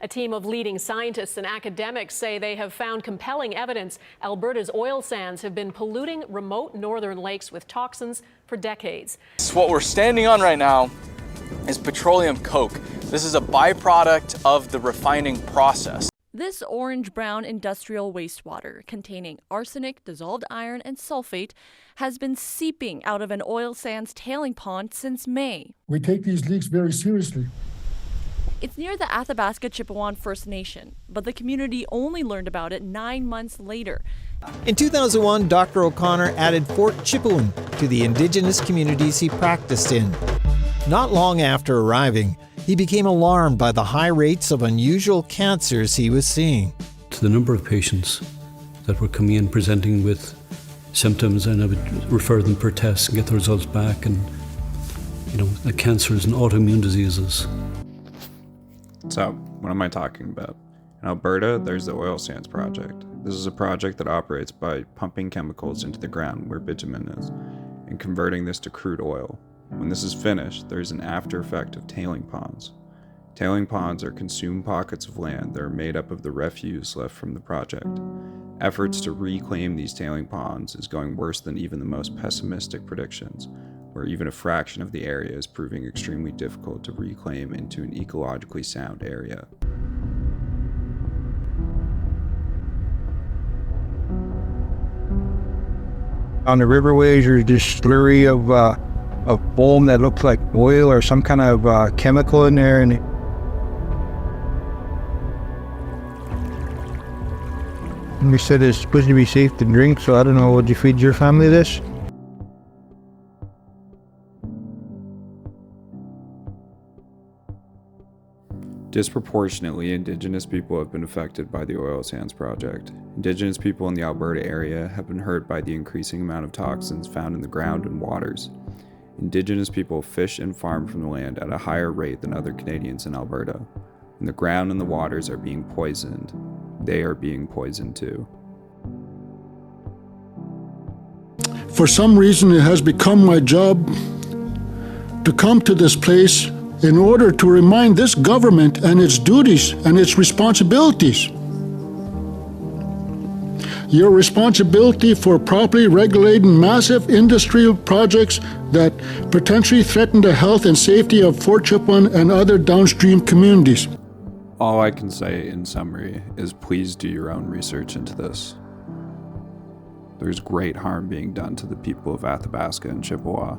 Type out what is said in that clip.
A team of leading scientists and academics say they have found compelling evidence Alberta's oil sands have been polluting remote northern lakes with toxins for decades. What we're standing on right now is petroleum coke. This is a byproduct of the refining process. This orange-brown industrial wastewater containing arsenic, dissolved iron, and sulfate has been seeping out of an oil sands tailing pond since May. We take these leaks very seriously. It's near the Athabasca Chippewan First Nation, but the community only learned about it 9 months later. In 2001, Dr. O'Connor added Fort Chipewyan to the Indigenous communities he practiced in. Not long after arriving, he became alarmed by the high rates of unusual cancers he was seeing. To the number of patients that were coming in presenting with symptoms, and I would refer them for tests and get the results back, and the cancers and autoimmune diseases. So, what am I talking about? In Alberta, there's the Oil Sands Project. This is a project that operates by pumping chemicals into the ground where bitumen is and converting this to crude oil. When this is finished, there's an after effect of tailing ponds. Tailing ponds are consumed pockets of land that are made up of the refuse left from the project. Efforts to reclaim these tailing ponds is going worse than even the most pessimistic predictions, where even a fraction of the area is proving extremely difficult to reclaim into an ecologically sound area. On the riverways, there's this slurry of foam that looks like oil or some kind of chemical in there. And they said it's supposed to be safe to drink, so I don't know, would you feed your family this? Disproportionately, Indigenous people have been affected by the oil sands project. Indigenous people in the Alberta area have been hurt by the increasing amount of toxins found in the ground and waters. Indigenous people fish and farm from the land at a higher rate than other Canadians in Alberta. When the ground and the waters are being poisoned, they are being poisoned too. For some reason, it has become my job to come to this place in order to remind this government and its duties and its responsibilities. Your responsibility for properly regulating massive industrial projects that potentially threaten the health and safety of Fort Chipewyan and other downstream communities. All I can say in summary is please do your own research into this. There's great harm being done to the people of Athabasca and Chippewa.